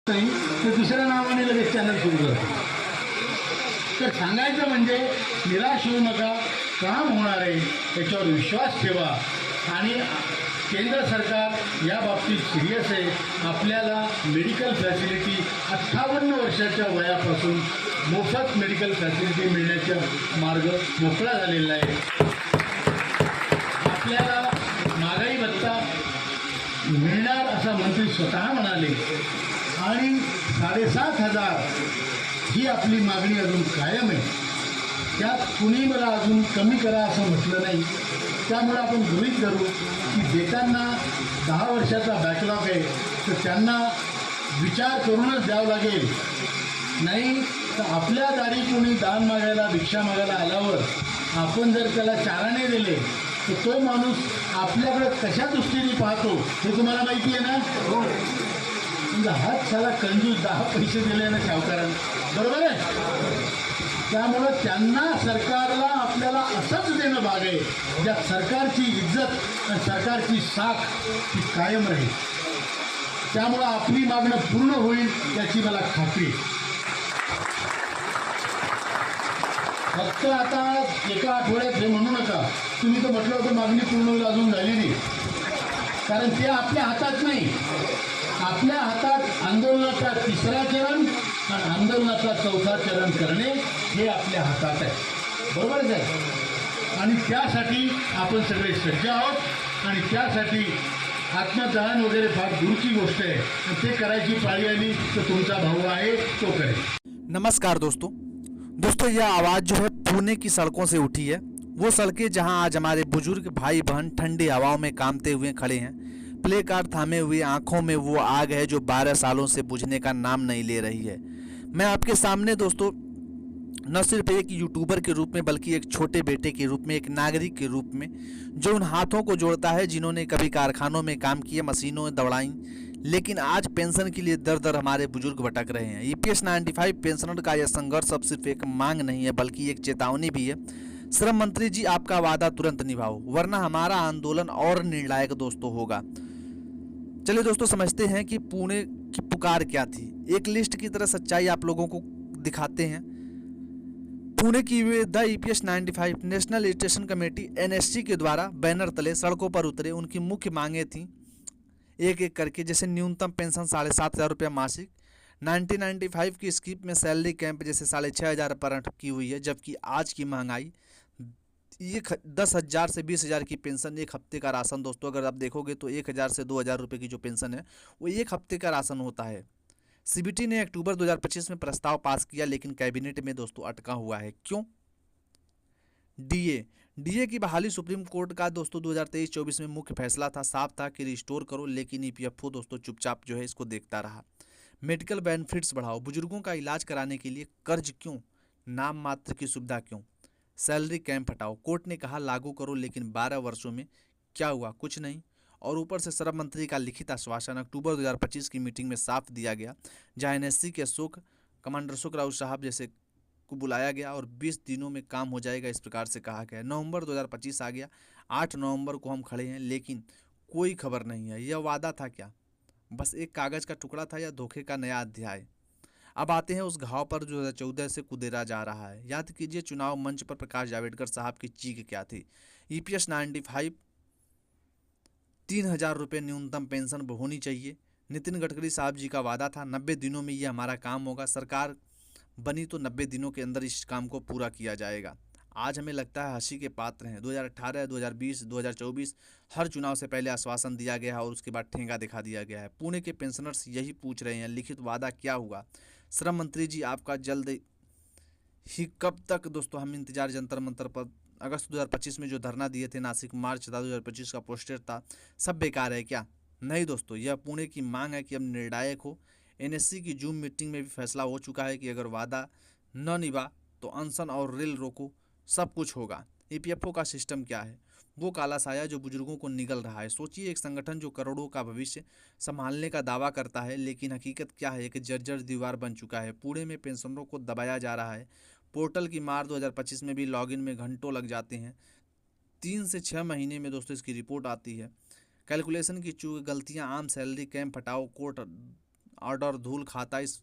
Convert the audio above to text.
नाही तर दुसऱ्या नावाने लगेच चॅनल सुरू करतो. तर सांगायचं म्हणजे निराश होऊ नका, काम होणार आहे याच्यावर विश्वास ठेवा. आणि केंद्र सरकार या बाबतीत सिरियस आहे. आपल्याला मेडिकल फॅसिलिटी 58 वर्षाच्या वयापासून मोफत मेडिकल फॅसिलिटी मिळण्याचा मार्ग मोकळा झालेला आहे. आपल्याला महागाई भत्ता मिळणार असं मंत्री स्वतः म्हणाले. आणि 7,500 ही आपली मागणी अजून कायम आहे. त्यात कुणी मला अजून कमी करा असं म्हटलं नाही. त्यामुळे आपण गृहीत धरू की देताना 10 वर्षाचा बॅकलॉग आहे, तर त्यांना विचार करूनच द्यावं लागेल. नाही तर आपल्या दारी कोणी दान मागायला, भिक्षा मागायला आल्यावर आपण जर त्याला चाराने दिले तर तो माणूस आपल्याकडे कशा दृष्टीने पाहतो हे तुम्हाला माहिती आहे ना. म्हणजे हाच साला कंजूस 10 पैसे दिले ना सावकारांना, बरोबर आहे. त्यामुळं त्यांना सरकारला आपल्याला असंच देणं भाग आहे ज्यात सरकारची इज्जत आणि सरकारची साख ही कायम राहील. त्यामुळं आपली मागणं पूर्ण होईल याची मला खात्री. फक्त आता एका आठवड्यात हे म्हणू नका, तुम्ही तर म्हटलं होतं मागणी पूर्ण होईल, अजून झाली नाही. कारण ते आपल्या हातात नाही. आपल्या हातात आंदोलनाचा 3रा चरण आणि आंदोलनाचा 4था चरण करणे हे आपल्या हातात आहे, बरोबर आहे. आणि त्यासाठी आपण सगळे सज्ज आहोत. आणि त्यासाठी आत्मदहन वगैरे फार दूरची गोष्ट आहे. ते करायची पाळी आली तर तुमचा भाऊ आहे, तो करेल. नमस्कार दोस्तों, यह आवाज़ जो है पुणे की सड़कों से उठी है। वो सड़कें जहां आज हमारे बुजुर्ग भाई बहन ठंडी हवाओं में कामते हुए खड़े हैं। प्ले कार्ड थामे हुए आंखों में वो आग है जो 12 सालों से बुझने का नाम नहीं ले रही है। मैं आपके सामने दोस्तों न सिर्फ एक यूट्यूबर के रूप में बल्कि एक छोटे बेटे के रूप में, एक नागरिक के रूप में जो उन हाथों को जोड़ता है जिन्होंने कभी कारखानों में काम किया, मशीनों दौड़ाई, लेकिन आज पेंशन के लिए दर दर हमारे बुजुर्ग भटक रहे हैं। ईपीएस 95 पेंशनर का यह संघर्ष अब सिर्फ एक मांग नहीं है बल्कि एक चेतावनी भी है। श्रम मंत्री जी, आपका वादा तुरंत निभाओ वरना हमारा आंदोलन और निर्णायक दोस्तों होगा। चलिए दोस्तों, समझते हैं कि पुणे की पुकार क्या थी। एक लिस्ट की तरह सच्चाई आप लोगों को दिखाते हैं। पुणे की the EPS 95 national station committee NSC के द्वारा बैनर तले सड़कों पर उतरे। उनकी मुख्य मांगें थीं एक एक करके, जैसे न्यूनतम पेंशन 7,500 रुपया मासिक, 1995 की स्कीम में सैलरी कैंप जैसे 6,500 पर की हुई है, जबकि आज की महंगाई 10,000 से 20,000 की पेंशन, एक हफ्ते का राशन दोस्तों अगर आप देखोगे तो 1,000 से 2,000 रुपये की जो पेंशन है वो एक हफ्ते का राशन होता है। सीबीटी ने अक्टूबर 2025 में प्रस्ताव पास किया लेकिन कैबिनेट में दोस्तों अटका हुआ है। क्यों? डीए की बहाली सुप्रीम कोर्ट का दोस्तों 2023-24 में मुख्य फैसला था। साफ था कि रिस्टोर करो, लेकिन ईपीएफओ दोस्तों चुपचाप जो है इसको देखता रहा। मेडिकल बेनिफिट्स बढ़ाओ, बुजुर्गों का इलाज कराने के लिए कर्ज क्यों, नाम मात्र की सुविधा क्यों, सैलरी कैंप हटाओ। कोर्ट ने कहा लागू करो, लेकिन 12 वर्षों में क्या हुआ? कुछ नहीं। और ऊपर से श्रम मंत्री का लिखित आश्वासन अक्टूबर 2025 की मीटिंग में साफ दिया गया, जहाँ एनएससी के कमांडर अशोक राउत साहब जैसे को बुलाया गया और 20 दिनों में काम हो जाएगा, इस प्रकार से कहा गया। नवंबर 2025 आ गया, 8 नवंबर को हम खड़े हैं, लेकिन कोई खबर नहीं है। यह वादा था क्या? बस एक कागज़ का टुकड़ा था या धोखे का नया अध्याय? अब आते हैं उस घाव पर जो 2014 से कुदेरा जा रहा है। याद कीजिए चुनाव मंच पर प्रकाश जावड़ेकर साहब की चीख क्या थी। ईपीएस 95 3,000 रुपये न्यूनतम पेंशन होनी चाहिए। नितिन गडकरी साहब जी का वादा था 90 दिनों में ये हमारा काम होगा। सरकार बनी तो 90 दिनों के अंदर इस काम को पूरा किया जाएगा। आज हमें लगता है हंसी के पात्र हैं। 2018, 2020, 2024 हर चुनाव से पहले आश्वासन दिया गया है और उसके बाद ठेंगा दिखा दिया गया है। पुणे के पेंशनर्स यही पूछ रहे हैं, लिखित वादा क्या हुआ? श्रम मंत्री जी, आपका जल्द ही कब तक दोस्तों हम इंतजार जंतर मंतर पर। अगस्त 2025 में जो धरना दिए थे नासिक, मार्च 2025 का पोस्टर था, सब बेकार है क्या? नहीं दोस्तों, यह पुणे की मांग है कि अब निर्णायक हो। एनएससी की जूम मीटिंग में भी फैसला हो चुका है कि अगर वादा न निभा तो अनशन और रेल रोको, सब कुछ होगा। ईपीएफओ का सिस्टम क्या है? वो काला साया जो बुजुर्गों को निगल रहा है। सोचिए, एक संगठन जो करोड़ों का भविष्य संभालने का दावा करता है, लेकिन हकीकत क्या है कि जर्जर दीवार बन चुका है। पुणे में पेंशनरों को दबाया जा रहा है। पोर्टल की मार 2025 में भी लॉगिन में घंटों लग जाते हैं। 3 से 6 महीने में दोस्तों इसकी रिपोर्ट आती है। कैलकुलेशन की चूक, गलतियां आम। सैलरी कैंप हटाओ, कोर्ट और धूल खाता इस